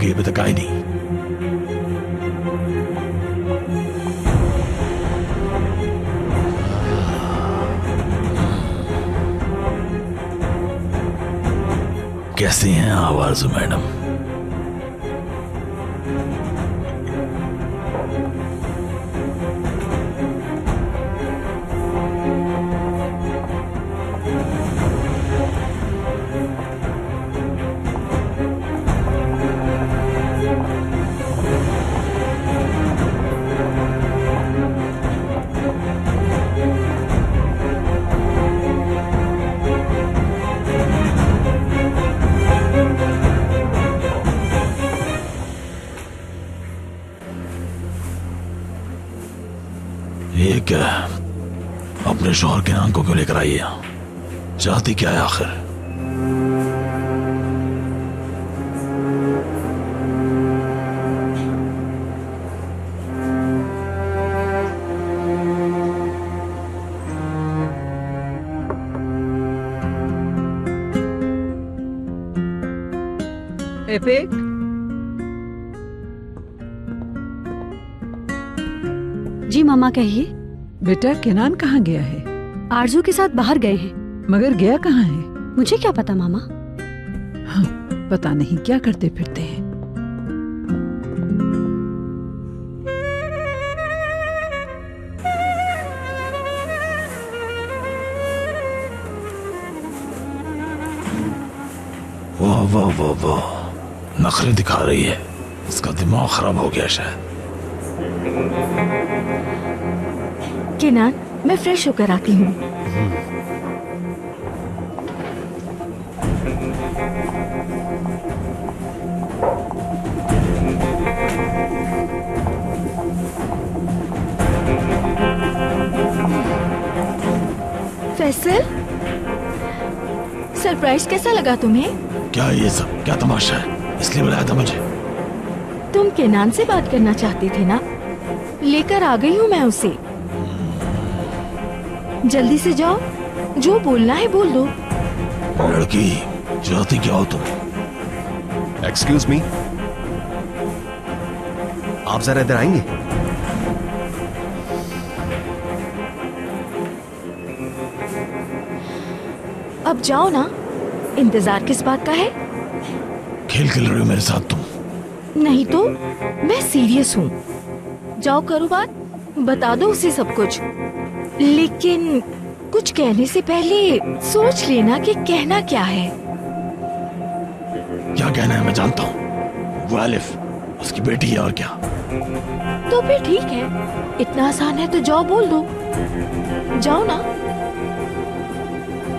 गई अभी तक आई नहीं। कैसी हैं आवाज़ मैडम? ये क्या? अपने शौहर के नाम को क्यों लेकर आई है? चाहती क्या है आखिर? एपिक, जी मामा कहिए। बेटा केनान कहाँ गया है? आरजू के साथ बाहर गए हैं। मगर गया कहाँ है? मुझे क्या पता मामा। हाँ, पता नहीं क्या करते फिरते हैं। वाह वाह वाह वाह, नखरे दिखा रही है। इसका दिमाग खराब हो गया शायद। केनान, मैं फ्रेश होकर आती हूँ। फैसल, सरप्राइज कैसा लगा तुम्हें? क्या ये सब? क्या तमाशा है? इसलिए बुलाया था मुझे? तुम केनान से बात करना चाहते थे ना? लेकर आ गई हूँ मैं उसे। जल्दी से जाओ, जो बोलना है बोल दो। लड़की, चाहती क्या हो तुम? एक्सक्यूज मी, आप जरा इधर आएंगे? अब जाओ ना, इंतजार किस बात का है? खेल खेल रही हो मेरे साथ तुम? नहीं तो मैं सीरियस हूँ। जाओ करो बात, बता दो उसे सब कुछ। लेकिन कुछ कहने से पहले सोच लेना कि कहना क्या है। क्या कहना है मैं जानता हूँ। वो आलिफ, उसकी बेटी है और क्या। तो फिर ठीक है, इतना आसान है तो जाओ बोल दो। जाओ ना।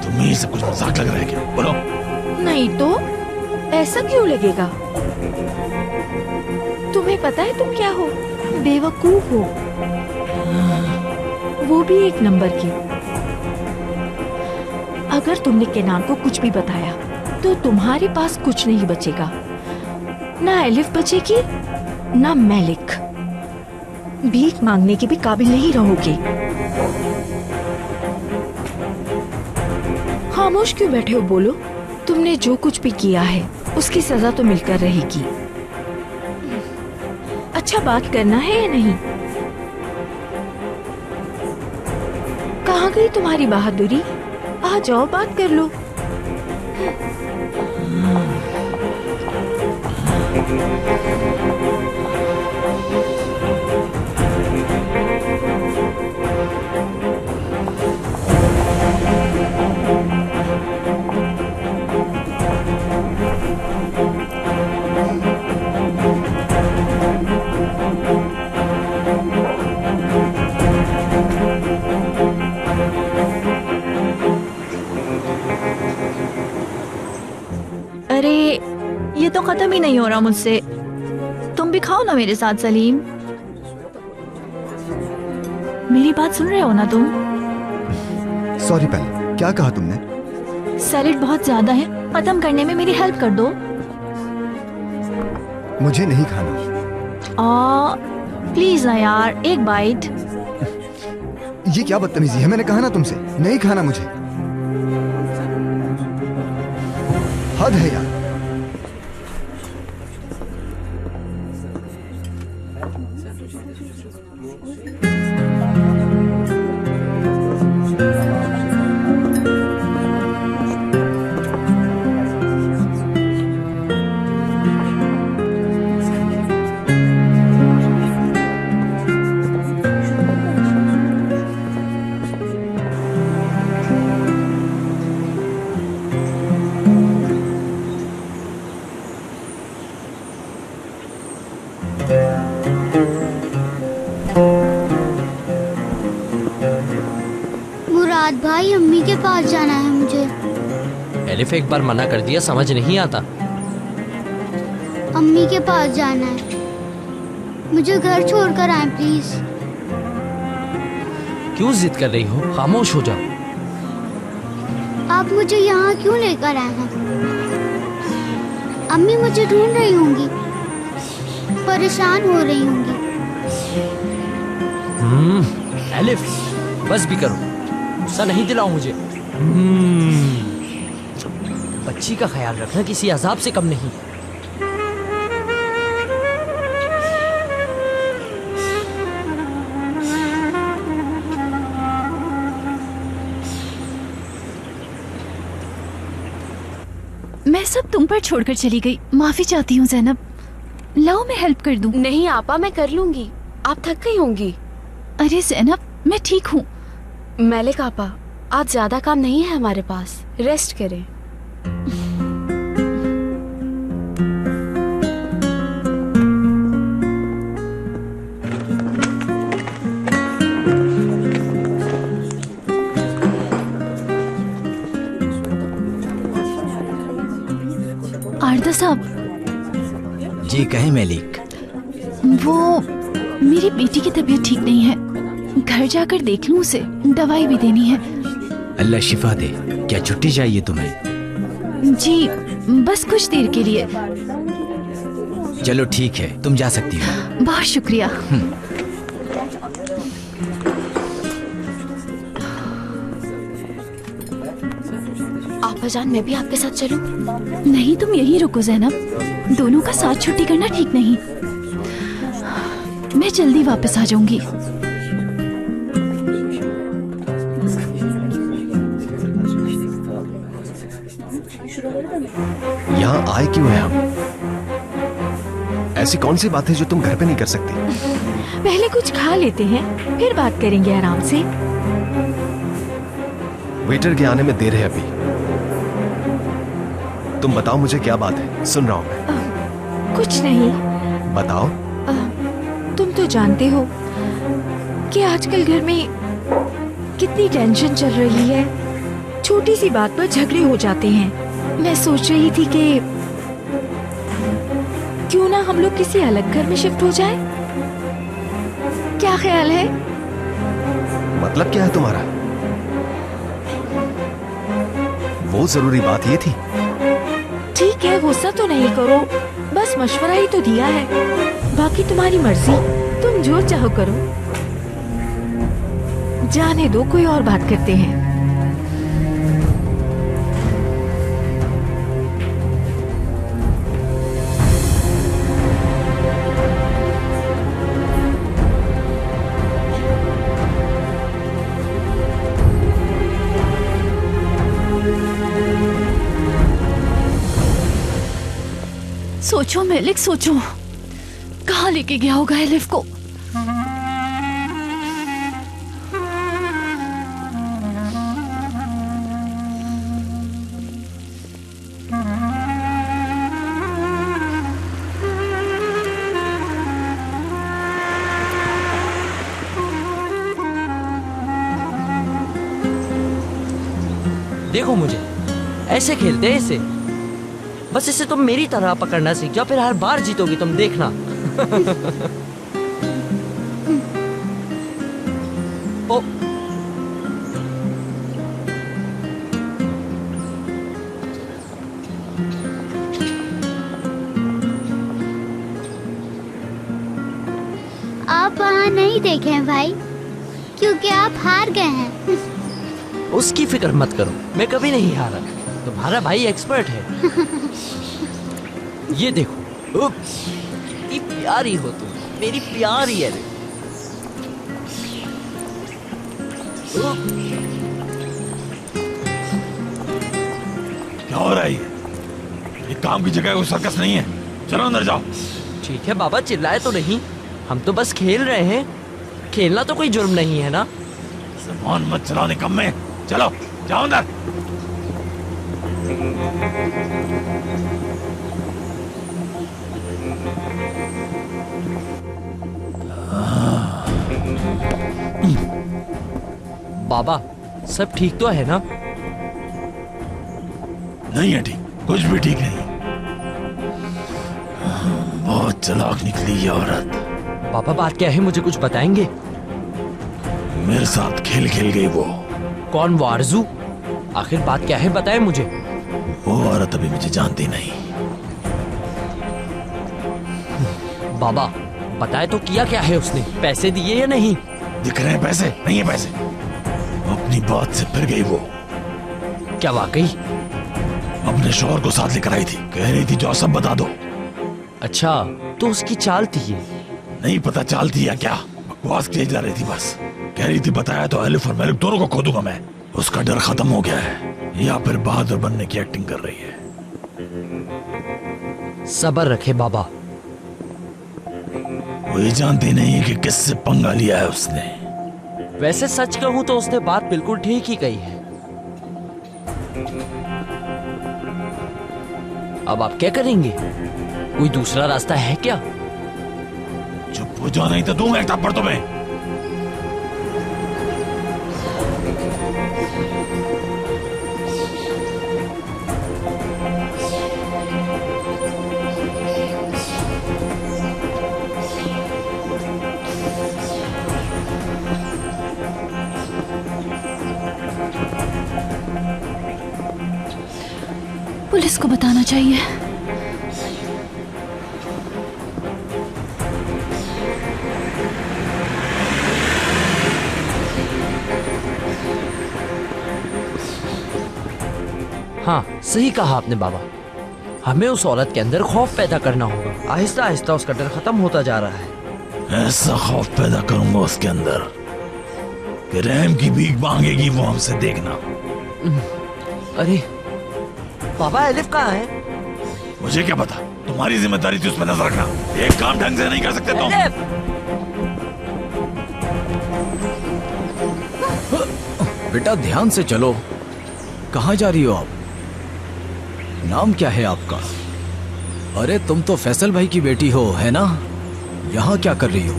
तुम्हें ये सब कुछ मजाक लग रहा है क्या? बोलो। नहीं तो ऐसा क्यों लगेगा? तुम्हें पता है तुम क्या हो? बेवकूफ हो, वो भी एक नंबर की। अगर तुमने केनान को कुछ भी बताया तो तुम्हारे पास कुछ नहीं बचेगा। ना एलिफ बचेगी, ना मैलिक। भीख मांगने के भी काबिल नहीं रहोगे। खामोश क्यों बैठे हो? बोलो। तुमने जो कुछ भी किया है उसकी सजा तो मिलकर रहेगी। अच्छा, बात करना है या नहीं? कहाँ गई तुम्हारी बहादुरी? आ जाओ, बात कर लो। अरे ये तो खत्म ही नहीं हो रहा मुझसे। तुम भी खाओ ना मेरे साथ सलीम। मेरी बात सुन रहे हो ना तुम? सॉरी पहले, क्या कहा तुमने? सैलेड बहुत ज्यादा है, खत्म करने में मेरी हेल्प कर दो। मुझे नहीं खाना। प्लीज ना यार, एक बाइट। ये क्या बदतमीजी है? मैंने कहा ना तुमसे नहीं खाना मुझे। हद है यार। बाद भाई अम्मी के पास जाना है मुझे। एलिफ एक बार मना कर दिया, समझ नहीं आता। अम्मी के पास जाना है, मुझे घर छोड़कर आए प्लीज। क्यों जिद कर रही हो? खामोश हो जाओ। आप मुझे यहाँ क्यों लेकर आए हैं? अम्मी मुझे ढूंढ रही होंगी, परेशान हो रही होंगी। एलिफ बस भी करो, गुस्सा नहीं दिलाओ मुझे। बच्ची का ख्याल रखना किसी अजाब से कम नहीं। मैं सब तुम पर छोड़कर चली गई, माफी चाहती हूँ ज़ैनब। लाओ मैं हेल्प कर दूँ। नहीं आपा, मैं कर लूंगी, आप थक गई होंगी। अरे ज़ैनब मैं ठीक हूँ। मैलिक आपा, आज ज्यादा काम नहीं है हमारे पास, रेस्ट करें। आरदा साहब, जी कहें मैलिक। वो मेरी बेटी की तबीयत ठीक नहीं है, घर जाकर देख लूं उसे, दवाई भी देनी है। अल्लाह शिफा दे। क्या छुट्टी चाहिए तुम्हें? जी बस कुछ देर के लिए। चलो ठीक है, तुम जा सकती हो। बहुत शुक्रिया। आपा जान, मैं भी आपके साथ चलूं? नहीं तुम यहीं रुको ज़ैनब, दोनों का साथ छुट्टी करना ठीक नहीं। मैं जल्दी वापस आ जाऊंगी। यहाँ आए क्यों हैं हम? ऐसी कौन सी बात है जो तुम घर पे नहीं कर सकती? पहले कुछ खा लेते हैं, फिर बात करेंगे आराम से। वेटर के आने में देर है अभी। तुम बताओ मुझे क्या बात है, सुन रहा हूं मैं। कुछ नहीं। बताओ। तुम तो जानते हो कि आजकल घर में कितनी टेंशन चल रही है, छोटी सी बात पर झगड़े हो जाते हैं। मैं सोच रही थी कि क्यों ना हम लोग किसी अलग घर में शिफ्ट हो जाए, क्या ख्याल है? मतलब क्या है तुम्हारा? वो जरूरी बात ये थी। ठीक है, गुस्सा तो नहीं करो, बस मशवरा ही तो दिया है, बाकी तुम्हारी मर्जी, तुम जो चाहो करो। जाने दो, कोई और बात करते हैं। सोचो मैलिक, सोचो कहाँ लेके गया होगा एलिफ को। देखो मुझे, ऐसे खेलते हैं इसे। बस इसे तुम मेरी तरह पकड़ना सीख जाओ, फिर हर बार जीतोगी तुम, देखना। ओ, आप वहाँ नहीं देखे हैं भाई, क्योंकि आप हार गए हैं। उसकी फिक्र मत करो, मैं कभी नहीं हारा। तुम्हारा भाई एक्सपर्ट है। ये देखो, इतनी प्यारी हो तुम, मेरी प्यारी है। क्या हो रहा है? ये काम की जगह कोई सर्कस नहीं है, चलो अंदर जाओ। ठीक है बाबा, चिल्लाए तो नहीं, हम तो बस खेल रहे हैं। खेलना तो कोई जुर्म नहीं है ना। सामान मत चलाओ निकम्मे, चलो जाओ अंदर। बाबा, सब ठीक तो है ना? नहीं है ठीक, कुछ भी ठीक नहीं। बहुत चालाक निकली ये औरत। पापा बात क्या है, मुझे कुछ बताएंगे? मेरे साथ खेल खेल गई वो। कौन, वो आरजू? आखिर बात क्या है, बताए मुझे। वो औरत अभी मुझे जानती नहीं। बाबा बताए तो किया क्या है उसने? पैसे दिए या नहीं? दिख रहे हैं पैसे? नहीं है पैसे। अपनी बात से फिर गई वो। क्या वाकई? अपने शौहर को साथ लेकर आई थी, कह रही थी जो सब बता दो। अच्छा, तो उसकी चाल थी ये? नहीं पता चाल थी या क्या, बकवास किए जा रही थी बस। कह रही थी बताया तो एलिफ और मेलिक दोनों को खो दूंगा मैं। उसका डर खत्म हो गया है या फिर बहादुर बनने की एक्टिंग कर रही है। सब्र रखे बाबा। वो ये जानती नहीं कि किससे पंगा लिया है उसने। वैसे सच कहूं तो उसने बात बिल्कुल ठीक ही कही है। अब आप क्या करेंगे? कोई दूसरा रास्ता है क्या? चुप हो जाओ नहीं तो दूंगा एक थप्पड़ तुम्हें। पुलिस को बताना चाहिए। हाँ, सही कहा आपने बाबा। हमें उस औरत के अंदर खौफ पैदा करना होगा। आहिस्ता आहिस्ता उसका डर खत्म होता जा रहा है। ऐसा खौफ पैदा करूंगा उसके अंदर कि रहम की भीख मांगेगी वो हमसे, देखना। अरे बाबा, एलिफ कहाँ है? मुझे क्या पता, तुम्हारी जिम्मेदारी थी उस पर नजर रखना। एक काम ढंग से नहीं कर सकते तुम। बेटा ध्यान से चलो। कहाँ जा रही हो आप? नाम क्या है आपका? अरे तुम तो फैसल भाई की बेटी हो, है ना? यहाँ क्या कर रही हो?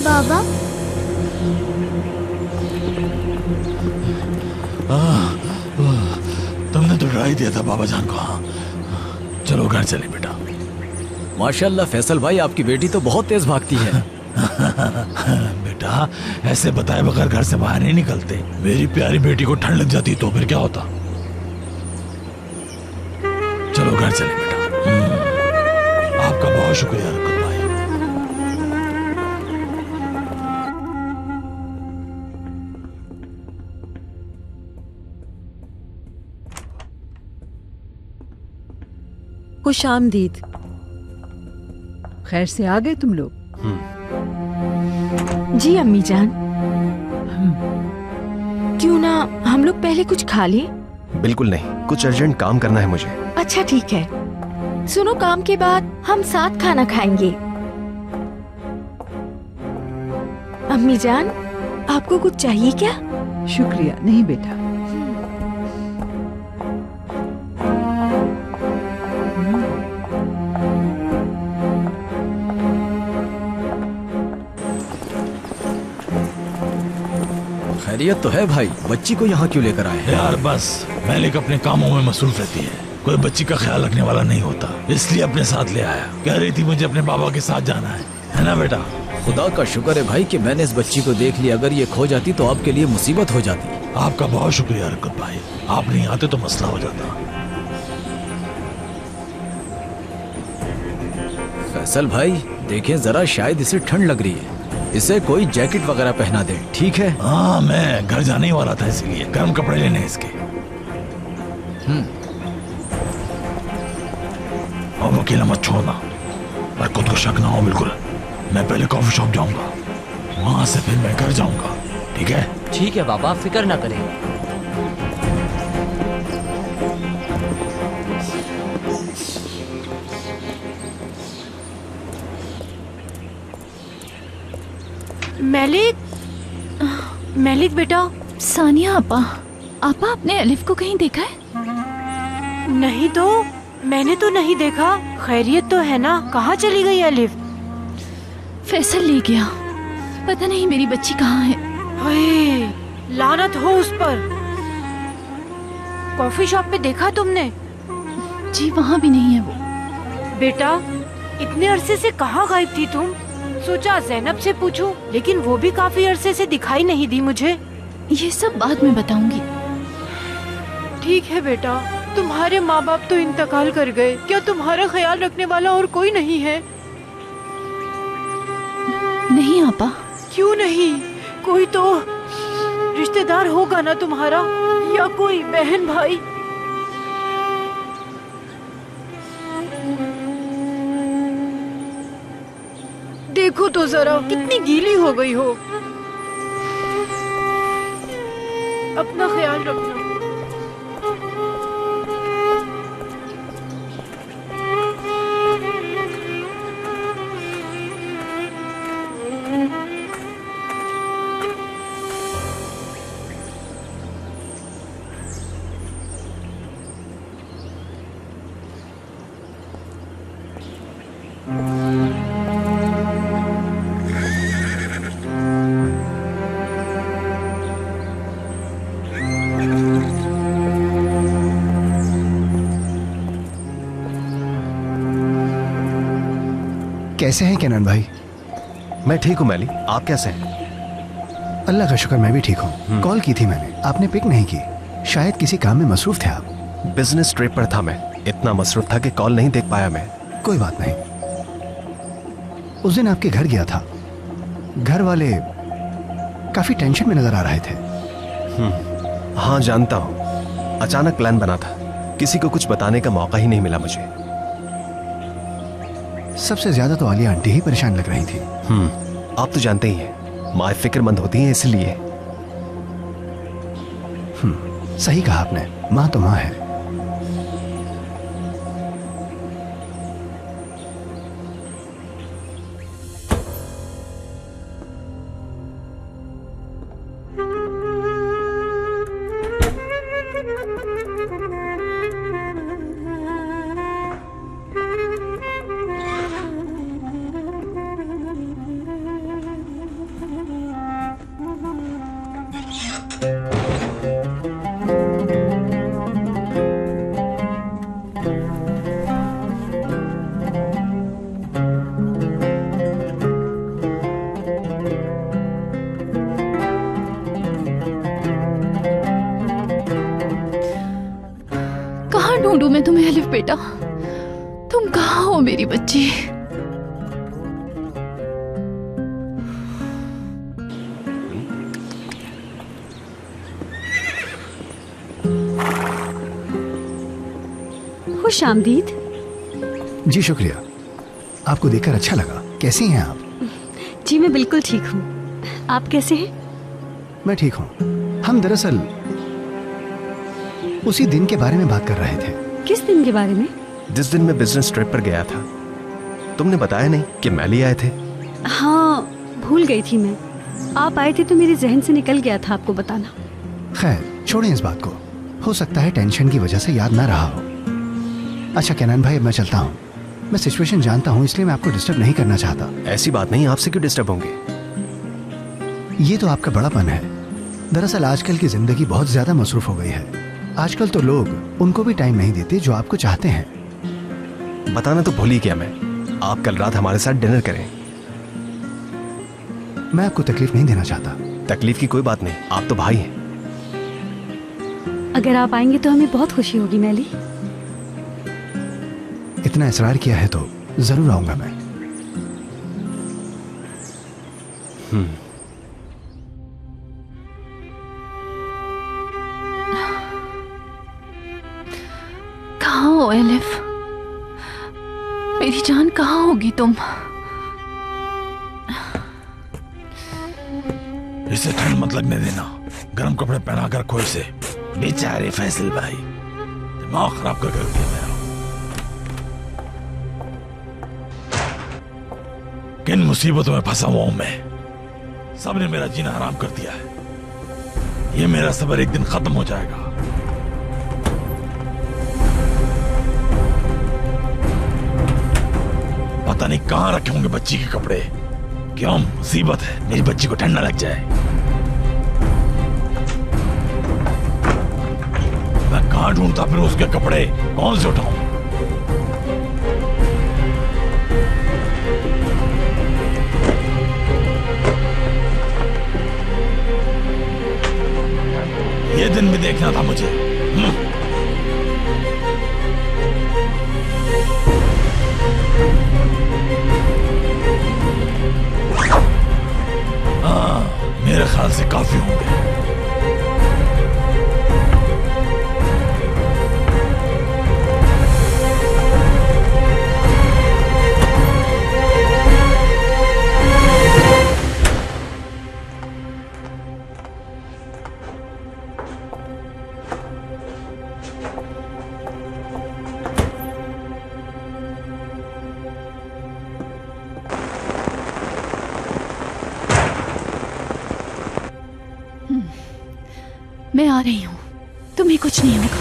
बाबा तुमने तो डरा ही दिया था बाबा जान को। हाँ चलो घर चले बेटा। माशाल्लाह फैसल भाई, आपकी बेटी तो बहुत तेज भागती है। बेटा ऐसे बताए बगैर घर से बाहर नहीं निकलते। मेरी प्यारी बेटी को ठंड लग जाती तो फिर क्या होता। चलो घर चले बेटा। आपका बहुत शुक्रिया रकत भाई। खुश आमदीद। खैर से आ गए तुम लोग? जी अम्मी जान। क्यों ना हम लोग पहले कुछ खा लें? बिल्कुल नहीं, कुछ अर्जेंट काम करना है मुझे। अच्छा ठीक है। सुनो, काम के बाद हम साथ खाना खाएंगे। अम्मी जान, आपको कुछ चाहिए क्या? शुक्रिया, नहीं बेटा। खैरियत तो है भाई, बच्ची को यहाँ क्यों लेकर आए हैं? यार बस मैलिक अपने कामों में मसरूफ रहती है, कोई बच्ची का ख्याल रखने वाला नहीं होता, इसलिए अपने साथ ले आया। कह रही थी मुझे अपने बाबा के साथ जाना है ना बेटा? खुदा का शुक्र है भाई कि मैंने इस बच्ची को देख लिया। अगर ये खो जाती तो आपके लिए मुसीबत हो जाती। आपका बहुत शुक्रिया रकत भाई, आप नहीं आते तो मसला हो जाता। फैसल भाई देखें जरा, शायद इसे ठंड लग रही है, इसे कोई जैकेट वगैरह पहना दे, ठीक है? हाँ मैं घर जाने ही वाला था, इसीलिए गर्म कपड़े लेने इसके। और अकेला मत छोड़ना और खुद को शक ना हो बिल्कुल। मैं पहले कॉफी शॉप जाऊंगा, वहां से फिर मैं घर जाऊंगा, ठीक है? ठीक है बाबा, फिक्र ना करें। मैलिक बेटा। सानिया आपा आपने अलिफ को कहीं देखा है? नहीं तो, मैंने तो नहीं देखा। खैरियत तो है ना? कहाँ चली गई अलिफ? फैसल ले गया। पता नहीं मेरी बच्ची कहाँ है। हाय, लानत हो उस पर। कॉफी शॉप पे देखा तुमने? जी वहाँ भी नहीं है वो। बेटा, इतने अरसे से कहाँ गायब थी तुम? सोचा जैनब से पूछूं, लेकिन वो भी काफी अरसे से दिखाई नहीं दी मुझे। ये सब बाद में बताऊंगी। ठीक है बेटा, तुम्हारे माँ बाप तो इंतकाल कर गए, क्या तुम्हारा ख्याल रखने वाला और कोई नहीं है? नहीं आपा। क्यों नहीं? कोई तो रिश्तेदार होगा ना तुम्हारा, या कोई बहन भाई। देखो तो जरा कितनी गीली हो गई हो। अपना ख्याल रखना। कैसे हैं केनान भाई? मैं ठीक हूँ मैली, आप कैसे हैं? अल्लाह का शुक्र, मैं भी ठीक हूँ। कॉल की थी मैंने, आपने पिक नहीं की। शायद किसी काम में मसरूफ थे आप। बिजनेस ट्रिप पर था मैं, इतना मसरूफ था कि कॉल नहीं देख पाया मैं। कोई बात नहीं। उस दिन आपके घर गया था, घर वाले काफी टेंशन में नजर आ रहे थे। हाँ जानता हूँ, अचानक प्लान बना था, किसी को कुछ बताने का मौका ही नहीं मिला मुझे। सबसे ज्यादा तो आलिया आंटी ही परेशान लग रही थी। आप तो जानते ही हैं, माँ फिक्रमंद होती हैं इसलिए। सही कहा आपने, माँ तो माँ है। ढूंढूं मैं तुम्हें अलिफ बेटा? तुम कहाँ हो मेरी बच्ची? खुश आमदीद। जी शुक्रिया, आपको देखकर अच्छा लगा। कैसी हैं आप? जी मैं बिल्कुल ठीक हूँ, आप कैसे हैं? मैं ठीक हूँ। हम दरअसल उसी दिन के बारे में बात कर रहे थे। किस दिन के बारे में? जिस दिन मैं बिजनेस ट्रिप पर गया था, तुमने बताया नहीं कि मैली आए थे। हाँ, भूल गई थी मैं। आप आए थे तो मेरे जहन से निकल गया था आपको बताना। खैर छोड़ें इस बात को, हो सकता है टेंशन की वजह से याद ना रहा हो। अच्छा केनान भाई, अब मैं चलता हूँ। मैं सिचुएशन जानता हूँ, इसलिए मैं आपको डिस्टर्ब नहीं करना चाहता। ऐसी बात नहीं, आपसे क्यों डिस्टर्ब होंगे? ये तो आपका बड़ापन है। दरअसल आजकल की जिंदगी बहुत ज्यादा मसरूफ हो गई है। आजकल तो लोग उनको भी टाइम नहीं देते जो आपको चाहते हैं। बताना तो भूल ही गया मैं, आप कल रात हमारे साथ डिनर करें। मैं आपको तकलीफ नहीं देना चाहता। तकलीफ की कोई बात नहीं, आप तो भाई हैं। अगर आप आएंगे तो हमें बहुत खुशी होगी मैली। इतना इसरार किया है तो जरूर आऊंगा मैं। कहाँ हो एलिफ? मेरी जान कहाँ होगी तुम? इसे ठंड मत लगने देना, गर्म कपड़े पहना कर रखो इसे। बेचारे फैसल भाई, दिमाग खराब कर दिया मेरा। किन मुसीबतों में फंसा हुआ हूं मैं, सबने मेरा जीना हराम कर दिया है। ये मेरा सब्र एक दिन खत्म हो जाएगा। पता नहीं कहां रखे होंगे बच्ची के कपड़े। क्यों मुसीबत है, मेरी बच्ची को ठंड न लग जाए। मैं कहाँ ढूंढता फिर उसके कपड़े, कौन से उठाऊं? ये दिन भी देखना था मुझे। हाँ, मेरे ख्याल से काफी होंगे। मैं आ रही हूँ, तुम्हें कुछ नहीं होगा।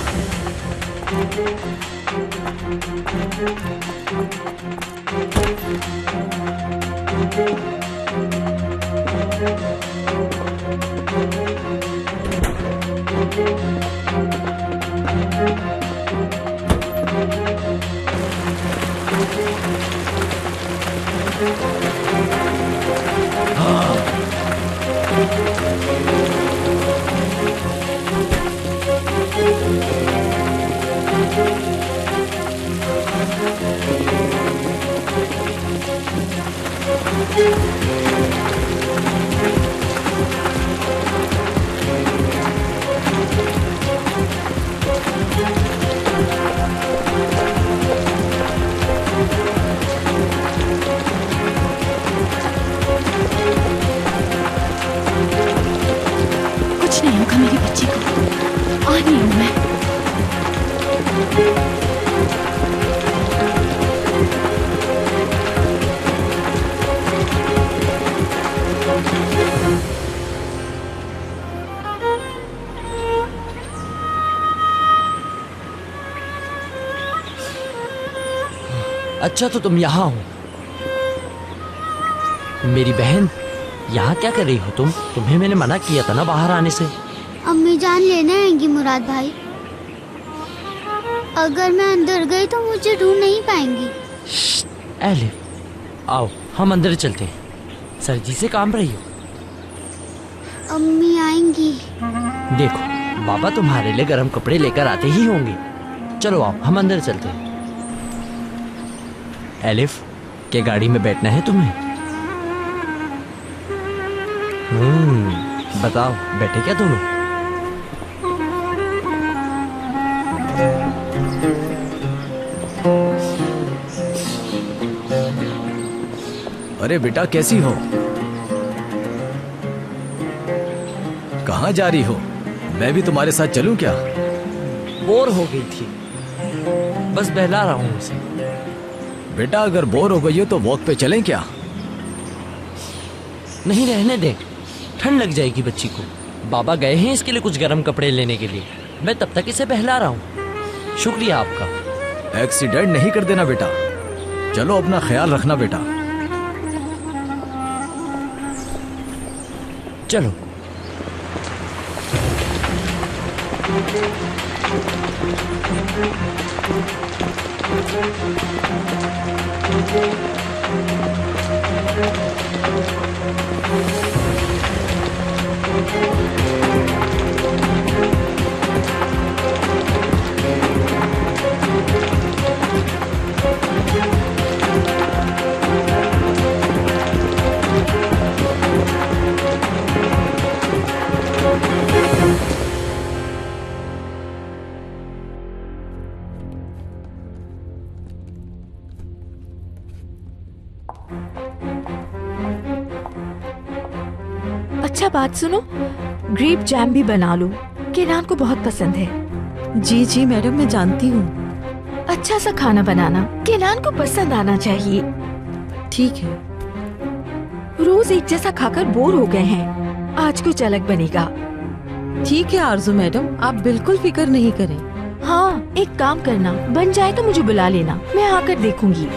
कुछ नहीं होगा मेरी बच्ची को, आ रही हूँ मैं। अच्छा तो तुम यहाँ हो। मेरी बहन, यहाँ क्या कर रही हो तुम? तुम्हें मैंने मना किया था ना बाहर आने से। अम्मी जान लेने आएंगी मुराद भाई। अगर मैं अंदर गई तो मुझे ढूंढ नहीं पाएंगी। एलिफ, आओ हम अंदर चलते हैं। सर्दी से काम रही हो। अम्मी आएंगी। देखो बाबा तुम्हारे लिए गर्म कपड़े लेकर आते ही होंगे। चलो आओ हम अंदर चलते हैं। एलिफ, क्या गाड़ी में बैठना है तुम्हें? बताओ बैठे क्या दोनों? अरे बेटा कैसी हो? कहाँ जा रही हो? मैं भी तुम्हारे साथ चलूं क्या? बोर हो गई थी, बस बहला रहा हूँ उसे। बेटा अगर बोर हो गई हो तो वॉक पे चलें क्या? नहीं रहने दे, ठंड लग जाएगी बच्ची को। बाबा गए हैं इसके लिए कुछ गर्म कपड़े लेने के लिए। मैं तब तक इसे बहला रहा हूँ। शुक्रिया आपका। एक्सीडेंट नहीं कर देना बेटा। चलो अपना ख्याल रखना बेटा। चलो। अच्छा बात सुनो, ग्रेप जैम भी बना लो, केनान को बहुत पसंद है। जी जी मैडम, मैं जानती हूँ। अच्छा सा खाना बनाना, केनान को पसंद आना चाहिए। ठीक है। रोज एक जैसा खाकर बोर हो गए हैं, आज कुछ अलग बनेगा। ठीक है आरजू मैडम, आप बिल्कुल फिक्र नहीं करें। हाँ एक काम करना, बन जाए तो मुझे बुला लेना, मैं आकर देखूंगी।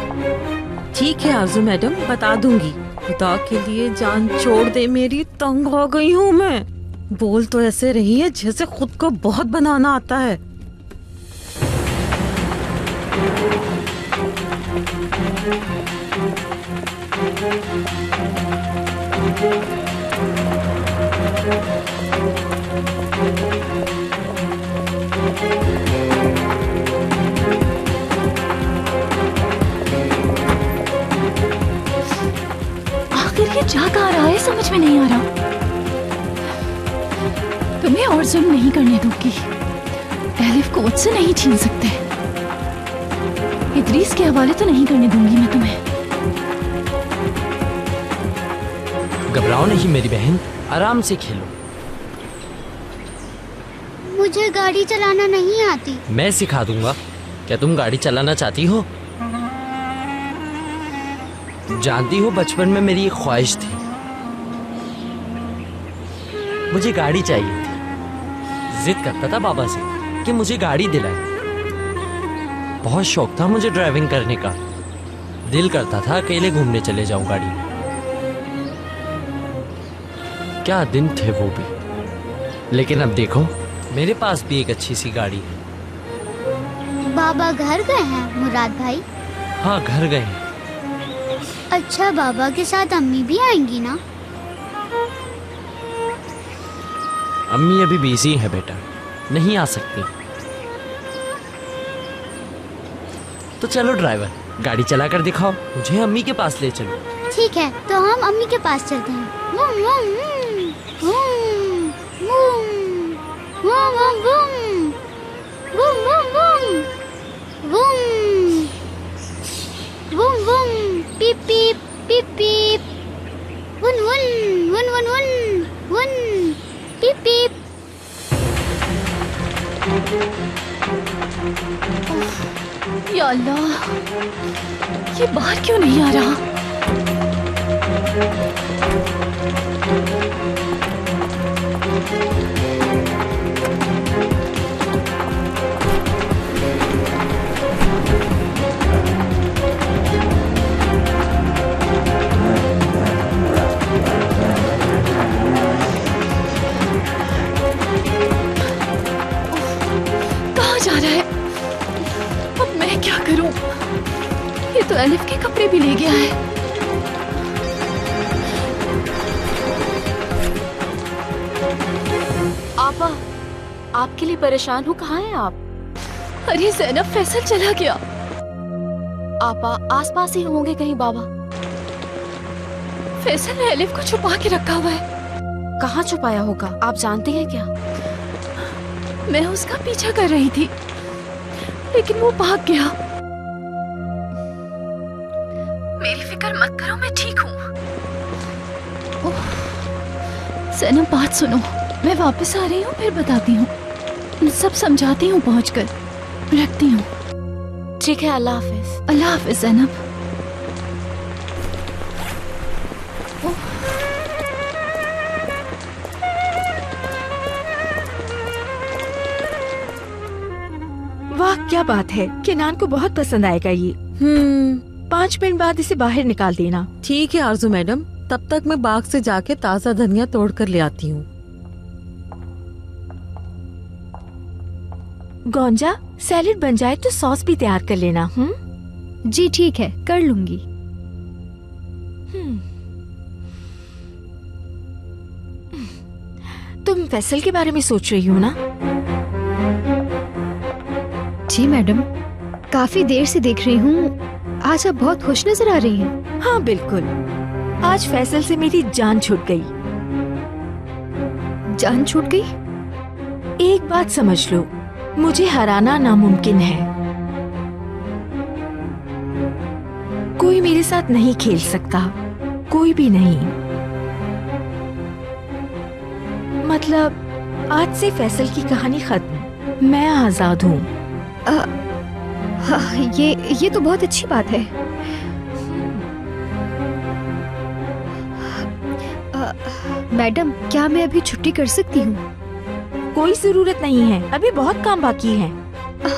ठीक है आरजू मैडम, बता दूंगी। खुदा के लिए जान छोड़ दे मेरी, तंग हो गई हूँ मैं। बोल तो ऐसे रही है जैसे खुद को बहुत बनाना आता है। आखिर ये जा कहाँ रहा है, समझ में नहीं आ रहा। तुम्हें और जुल्म नहीं करने दूंगी। एलिफ को मुझसे नहीं छीन सकते। इदरीस के हवाले तो नहीं करने दूंगी मैं तुम्हें। घबराओ नहीं मेरी बहन, आराम से खेलो। मुझे गाड़ी चलाना नहीं आती। मैं सिखा दूंगा। क्या तुम गाड़ी चलाना चाहती हो? जानती हो बचपन में मेरी एक ख्वाहिश थी, मुझे गाड़ी चाहिए थी। जिद करता था बाबा से कि मुझे गाड़ी दिलाए। बहुत शौक था मुझे ड्राइविंग करने का। दिल करता था अकेले घूमने चले जाऊं गाड़ी में। क्या दिन थे वो भी। लेकिन अब देखो मेरे पास भी एक अच्छी सी गाड़ी है। बाबा घर गए हैं मुराद भाई? हाँ घर गए हैं। अच्छा, बाबा के साथ अम्मी भी आएंगी ना? अम्मी अभी बिजी है बेटा, नहीं आ सकती। तो चलो ड्राइवर, गाड़ी चला कर दिखाओ, मुझे अम्मी के पास ले चलो। ठीक है, तो हम अम्मी के पास चलते हैं। वुम, वुम, वुम, वुम, वुम, वुम, वुम, वुम, वुम, वुम, वुम, वुम, पीप पीप पीप पीप, वुन वुन वुन वुन वुन वुन, पीप पीप। या अल्लाह, ये बाहर क्यों नहीं आ रहा? जा रहा है? अब मैं क्या करूं? ये तो एलिफ के कपड़े भी ले गया है। आपा, आपके लिए परेशान हूँ, कहाँ हैं आप? अरे ज़ैनब, फैसल चला गया। आपा आसपास ही होंगे कहीं बाबा। फैसल ने एलिफ को छुपा के रखा हुआ है। कहाँ छुपाया होगा, आप जानती हैं क्या? मैं उसका पीछा कर रही थी, लेकिन वो भाग गया। मेरी फिक्र मत करो, मैं ठीक हूँ। ज़ैनब, बात सुनो, मैं वापस आ रही हूँ, फिर बताती हूँ, सब समझाती हूँ पहुँचकर। रखती हूँ। ठीक है, अल्लाह हाफिज। अल्लाह हाफिज ज़ैनब। वाह, क्या बात है। केनान को बहुत पसंद आएगा ये। 5 मिनट बाद इसे बाहर निकाल देना। ठीक है आरजू मैडम, तब तक मैं बाग से जाके ताज़ा धनिया तोड़ कर ले आती हूँ। गौंजा, सैलेड बन जाए तो सॉस भी तैयार कर लेना। जी ठीक है, कर लूंगी। तुम फैसल के बारे में सोच रही हो ना? जी मैडम, काफी देर से देख रही हूँ, आज आप बहुत खुश नजर आ रही हैं। हाँ बिल्कुल, आज फैसल से मेरी जान छूट गई। जान छूट गई? एक बात समझ लो, मुझे हराना नामुमकिन है। कोई मेरे साथ नहीं खेल सकता, कोई भी नहीं। मतलब आज से फैसल की कहानी खत्म, मैं आजाद हूँ। हाँ, ये तो बहुत अच्छी बात है। मैडम, क्या मैं अभी छुट्टी कर सकती हूँ? कोई जरूरत नहीं है, अभी बहुत काम बाकी है।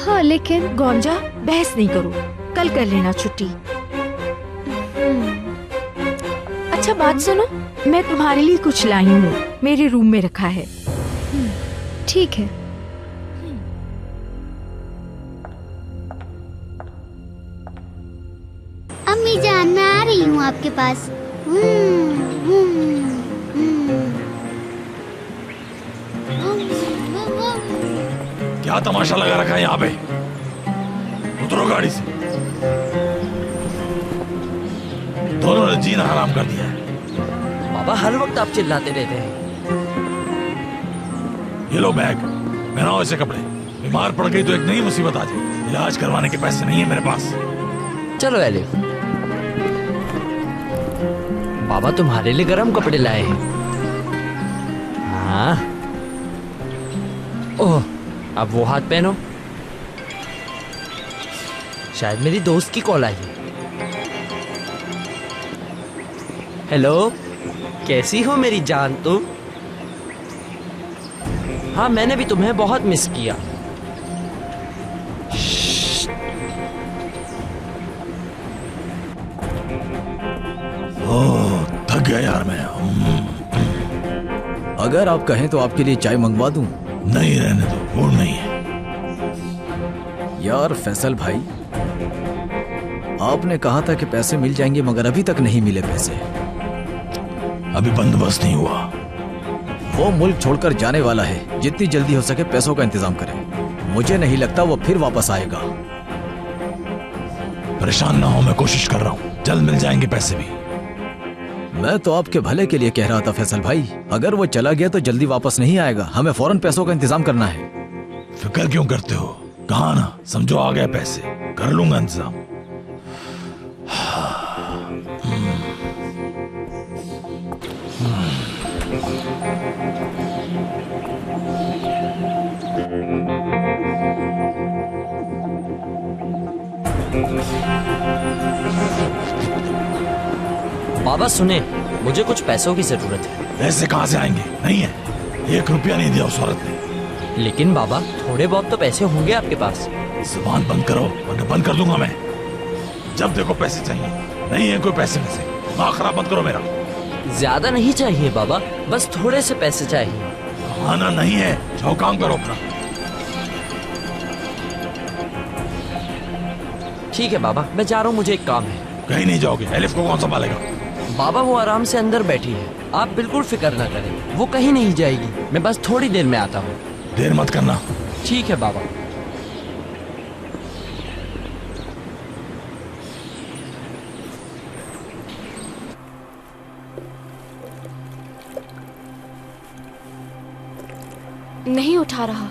हाँ लेकिन गौंजा, बहस नहीं करो, कल कर लेना छुट्टी। अच्छा बात सुनो, मैं तुम्हारे लिए कुछ लाई हूँ, मेरे रूम में रखा है। ठीक है। अम्मी जान, मैं आ रही हूँ आपके पास। क्या तमाशा लगा रखा है यहाँ पे? उतरो गाड़ी से। दोनों ने जीना हराम कर दिया है। बाबा हर वक्त आप चिल्लाते रहते हैं। ये लो बैग, पहनाओ ऐसे कपड़े। बीमार पड़ गई तो एक नई मुसीबत आ जाए। इलाज करवाने के पैसे नहीं है मेरे पास। चलो एलिफ, बाबा तुम्हारे लिए गरम कपड़े लाए हैं। हाँ, ओह, अब वो हाथ पहनो। शायद मेरी दोस्त की कॉल आई है। हेलो, कैसी हो मेरी जान तुम? हाँ, मैंने भी तुम्हें बहुत मिस किया। ओह, थक गया यार मैं। अगर आप कहें तो आपके लिए चाय मंगवा दूं? नहीं, रहने दो, मूड नहीं है। यार फैसल भाई, आपने कहा था कि पैसे मिल जाएंगे, मगर अभी तक नहीं मिले पैसे। अभी बंदोबस्त नहीं हुआ। वो मुल्क छोड़कर जाने वाला है। जितनी जल्दी हो सके पैसों का इंतजाम करें। मुझे नहीं लगता वो फिर वापस आएगा। परेशान ना हो, मैं कोशिश कर रहा हूँ। जल्द मिल जाएंगे पैसे भी। मैं तो आपके भले के लिए कह रहा था फैसल भाई। अगर वो चला गया तो जल्दी वापस नहीं आएगा। हमें फौरन पैसों का इंतजाम करना है। फिक्र क्यों करते हो? कहा ना, समझो आ गए पैसे, कर लूंगा इंतजाम। बाबा सुने, मुझे कुछ पैसों की जरूरत है। पैसे कहाँ से आएंगे? नहीं है, 1 रुपया नहीं दिया उस औरत ने। लेकिन बाबा, थोड़े बहुत तो पैसे होंगे आपके पास। जुबान बंद करो वरना बंद कर दूंगा मैं। जब देखो पैसे चाहिए, नहीं है कोई पैसे में से। दिमाग खराब मत करो मेरा। ज्यादा नहीं चाहिए बाबा, बस थोड़े से पैसे चाहिए। आना नहीं है, जाओ काम करो अपना। ठीक है बाबा, मैं जा रहा हूँ, मुझे एक काम है। कहीं नहीं जाओगे? एलिफ को कौन संभालेगा? बाबा वो आराम से अंदर बैठी है, आप बिल्कुल फिक्र ना करें। वो कहीं नहीं जाएगी, मैं बस थोड़ी देर में आता हूँ। देर मत करना। ठीक है बाबा। नहीं उठा रहा।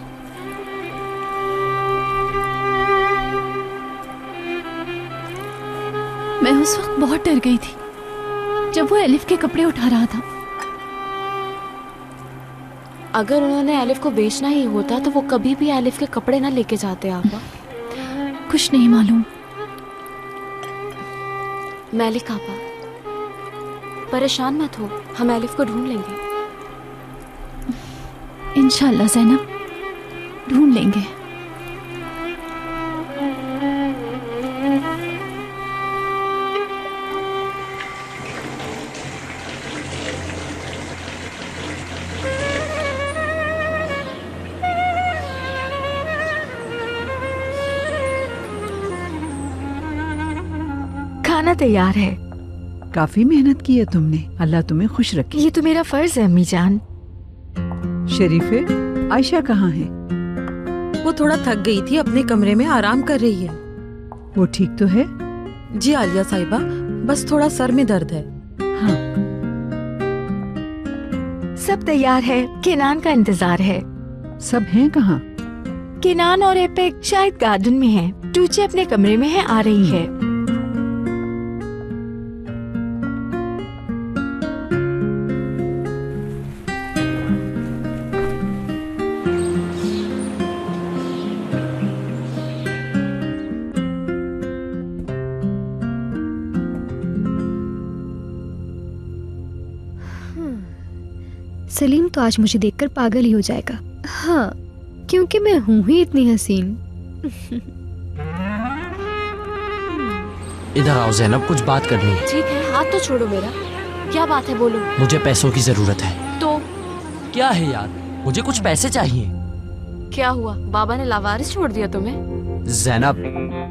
मैं उस वक्त बहुत डर गई थी जब वो एलिफ के कपड़े उठा रहा था। अगर उन्होंने एलिफ को बेचना ही होता तो वो कभी भी एलिफ के कपड़े ना लेके जाते। आपा कुछ नहीं मालूम। मैलिक आपा, परेशान मत हो, हम एलिफ को ढूंढ लेंगे। इंशाल्लाह ज़ैनब, ढूंढ लेंगे। खाना तैयार है। काफी मेहनत की है तुमने, अल्लाह तुम्हें खुश रखे। ये तो मेरा फर्ज है अम्मी जान। शरीफे, आयशा कहाँ है? वो थोड़ा थक गई थी, अपने कमरे में आराम कर रही है। वो ठीक तो है? जी आलिया साहिबा, बस थोड़ा सर में दर्द है। हाँ। सब तैयार है, केनान का इंतजार है। सब हैं कहाँ? केनान और एपिक शायद गार्डन में हैं। टूचे अपने कमरे में है, आ रही है। सलीम तो आज मुझे देखकर पागल ही हो जाएगा। हाँ, क्योंकि मैं हूँ ही इतनी हसीन। इधर आओ ज़ैनब, कुछ बात करनी है। ठीक है, हाथ तो छोड़ो मेरा। क्या बात है, बोलो। मुझे पैसों की जरूरत है। तो क्या है यार, मुझे कुछ पैसे चाहिए। क्या हुआ, बाबा ने लावारिस छोड़ दिया तुम्हें? जैनब,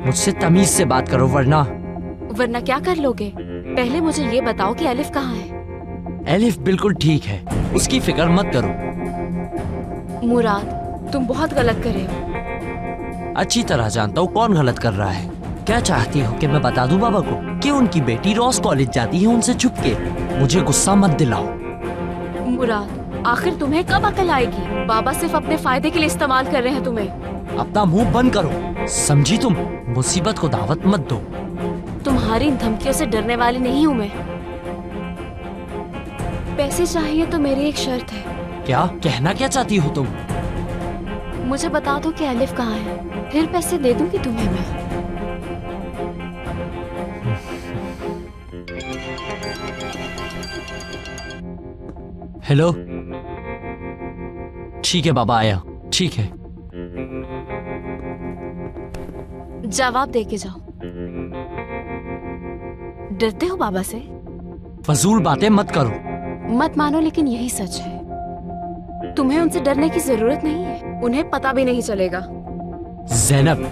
मुझसे तमीज से बात करो वरना क्या कर लोगे? पहले मुझे ये बताओ कि एलिफ कहाँ है? एलिफ बिल्कुल ठीक है, उसकी फिक्र मत करो। मुराद, तुम बहुत गलत कर रहे हो। अच्छी तरह जानता हूँ कौन गलत कर रहा है। क्या चाहती हो कि मैं बता दूं बाबा को कि उनकी बेटी रोज कॉलेज जाती है उनसे छुप के? मुझे गुस्सा मत दिलाओ। मुराद, आखिर तुम्हें कब अकल आएगी? बाबा सिर्फ अपने फायदे के लिए इस्तेमाल कर रहे हैं तुम्हें। अपना मुंह बंद करो, समझी तुम? मुसीबत को दावत मत दो। तुम्हारी इन धमकियों से डरने वाली नहीं हूँ मैं। पैसे चाहिए तो मेरी एक शर्त है। क्या कहना क्या चाहती हो तुम? मुझे बता दो कि एलिफ कहाँ है, फिर पैसे दे दूंगी तुम्हें मैं। हेलो। ठीक है बाबा, आया। ठीक है, जवाब दे के जाओ। डरते हो बाबा से? फजूल बातें मत करो। मत मानो, लेकिन यही सच है। तुम्हें उनसे डरने की जरूरत नहीं है, उन्हें पता भी नहीं चलेगा। जैनब,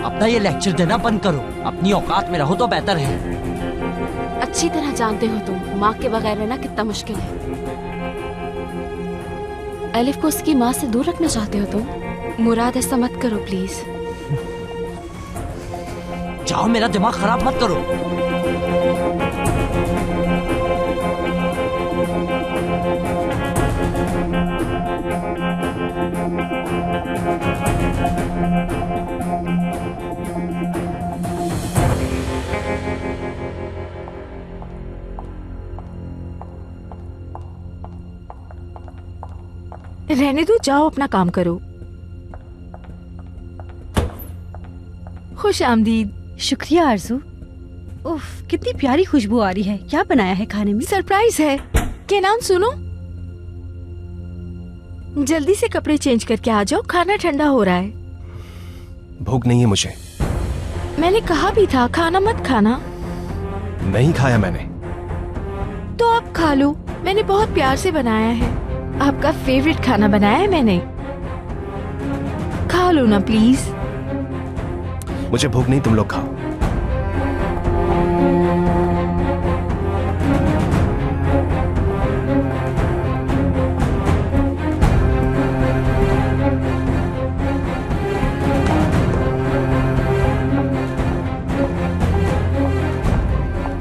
अपना ये लेक्चर देना बंद करो, अपनी औकात में रहो तो बेहतर है। अच्छी तरह जानते हो तुम माँ के बगैर रहना कितना मुश्किल है। एलिफ को उसकी माँ से दूर रखना चाहते हो तुम? मुराद, ऐसा मत करो प्लीज। जाओ, मेरा दिमाग खराब मत करो। रहने दो, जाओ अपना काम करो। खुश आमदीद। शुक्रिया आरजू। उफ, कितनी प्यारी खुशबू आ रही है। क्या बनाया है खाने में? सरप्राइज है। क्या नाम सुनो। जल्दी से कपड़े चेंज करके आ जाओ, खाना ठंडा हो रहा है। भूख नहीं है मुझे। मैंने कहा भी था खाना मत खाना। नहीं खाया मैंने। तो आप खा लो, मैंने बहुत प्यार से बनाया है। आपका फेवरेट खाना बनाया है मैंने। खा लो ना प्लीज। मुझे भूख नहीं, तुम लोग खाओ।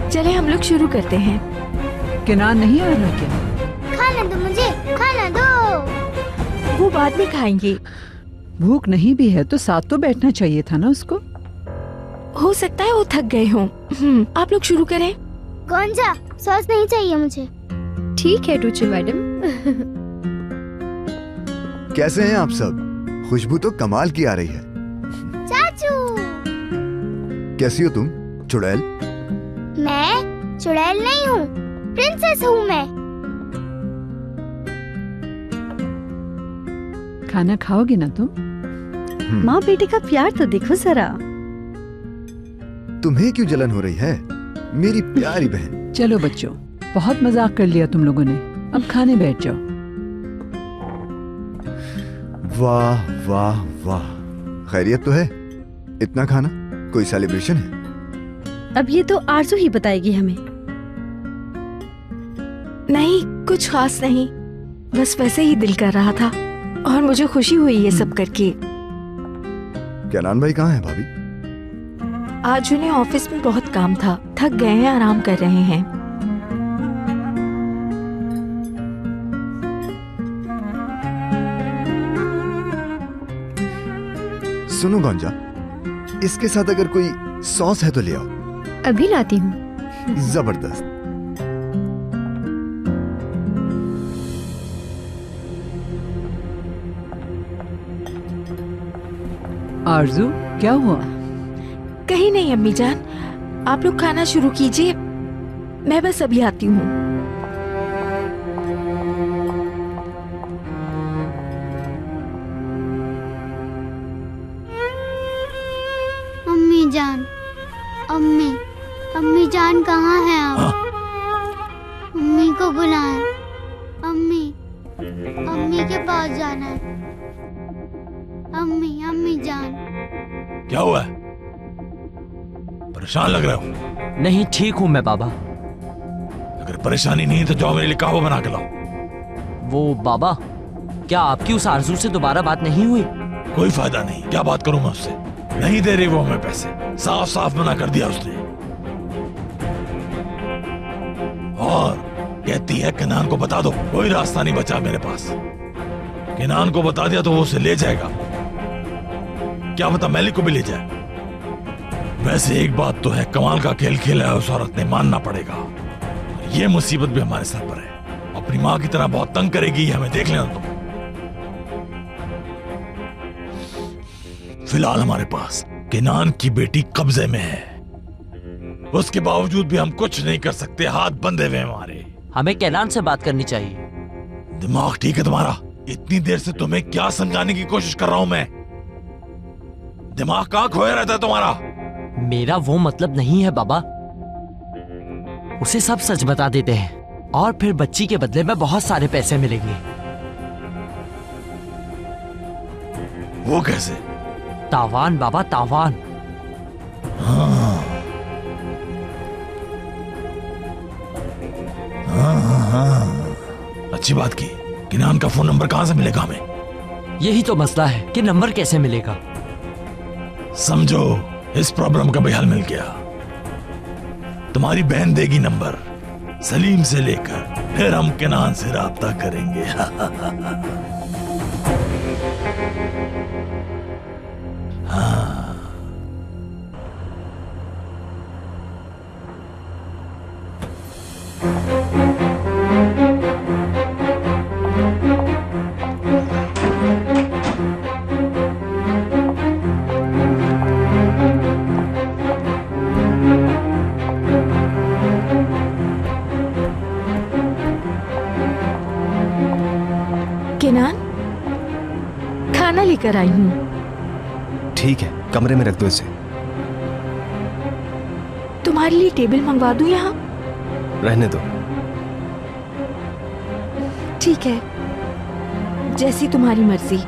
चले हम लोग शुरू करते हैं। किनार नहीं आ रहा क्या? खाना दो मुझे, खाना दो। वो बाद में खाएंगे। भूख नहीं भी है तो साथ तो बैठना चाहिए था ना उसको। हो सकता है वो थक गए हों। आप लोग शुरू करें। कौन सा? सॉस नहीं चाहिए मुझे। ठीक है टूचू मैडम। कैसे हैं आप सब? खुशबू तो कमाल की आ रही है। चाचू, कैसी हो तुम चुड़ैल? मैं चुड़ैल नहीं हूँ, प्रिंसेस हूँ मैं। खाना खाओगे ना तुम? माँ बेटे का प्यार तो देखो जरा। तुम्हें क्यों जलन हो रही है मेरी प्यारी बहन? चलो बच्चों, बहुत मजाक कर लिया तुम लोगों ने, अब खाने बैठ जाओ। वाह वाह वाह, खैरियत तो है? इतना खाना, कोई सेलिब्रेशन है? अब ये तो आरजू ही बताएगी हमें। नहीं, कुछ खास नहीं, बस वैसे ही दिल कर रहा था और मुझे खुशी हुई ये सब करके। कैनान भाई कहाँ है भाभी? आज उन्हें ऑफिस में बहुत काम था, थक गए हैं, आराम कर रहे हैं। सुनो गंजा, इसके साथ अगर कोई सॉस है तो ले आओ। अभी लाती हूँ। जबरदस्त। आरजू, क्या हुआ? कहीं नहीं अम्मी जान, आप लोग खाना शुरू कीजिए, मैं बस अभी आती हूँ। अम्मी जान, अम्मी जान कहाँ हैं आप? अम्मी को बुलाएं। अम्मी, अम्मी के पास जाना है। अम्मी, अम्मी जान। क्या हुआ है? परेशान लग रहे हो? नहीं, ठीक हूं मैं बाबा। अगर परेशानी नहीं तो जाओ मेरे लिए कहवा बना के लाओ। वो बाबा, क्या आपकी उस आरजू से दोबारा बात नहीं हुई? कोई फायदा नहीं, क्या बात करूं मैं उससे? नहीं दे रही वो हमें पैसे, साफ साफ मना कर दिया उसने। और कहती है किनान को बता दो, कोई रास्ता नहीं बचा मेरे पास। किनान को बता दिया तो वो उसे ले जाएगा, क्या पता मैलिक को भी ले जाए। वैसे एक बात तो है, कमाल का खेल खेला है उस औरत ने, मानना पड़ेगा। ये मुसीबत भी हमारे सर पर है। अपनी माँ की तरह बहुत तंग करेगी, हमें देख लेना तुम। फिलहाल हमारे पास किनान की बेटी कब्जे में है, उसके बावजूद भी हम कुछ नहीं कर सकते, हाथ बंधे हुए हमारे। हमें कैनान से बात करनी चाहिए। दिमाग ठीक है तुम्हारा? इतनी देर से तुम्हें क्या समझाने की कोशिश कर रहा हूं मैं? दिमाग कहां खोया रहता है तुम्हारा? मेरा वो मतलब नहीं है बाबा। उसे सब सच बता देते हैं और फिर बच्ची के बदले में बहुत सारे पैसे मिलेंगे। वो कैसे? तावान बाबा, तावान। हाँ। अच्छी बात की। किनान का फोन नंबर कहां से मिलेगा हमें? यही तो मसला है कि नंबर कैसे मिलेगा। समझो, इस प्रॉब्लम का भी हल मिल गया। तुम्हारी बहन देगी नंबर सलीम से लेकर, फिर हम किनान से राब्ता करेंगे। हाँ। किनान, खाना लेकर आई हूँ। ठीक है, कमरे में रख दो इसे। तुम्हारे लिए टेबल मंगवा दूं यहाँ? रहने दो। ठीक है, जैसी तुम्हारी मर्जी।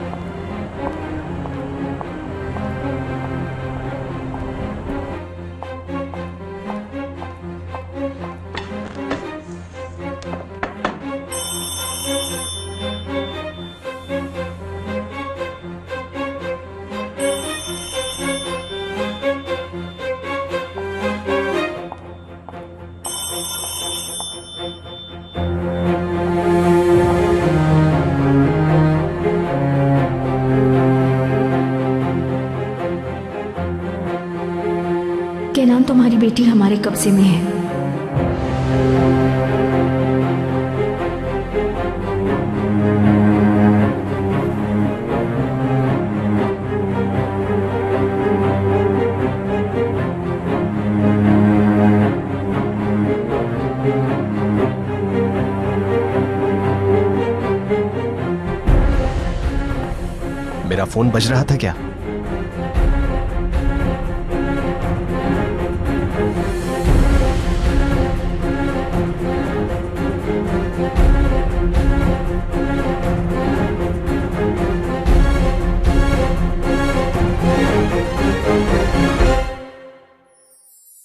केनान, तुम्हारी बेटी हमारे कब्जे में है। मेरा फोन बज रहा था क्या?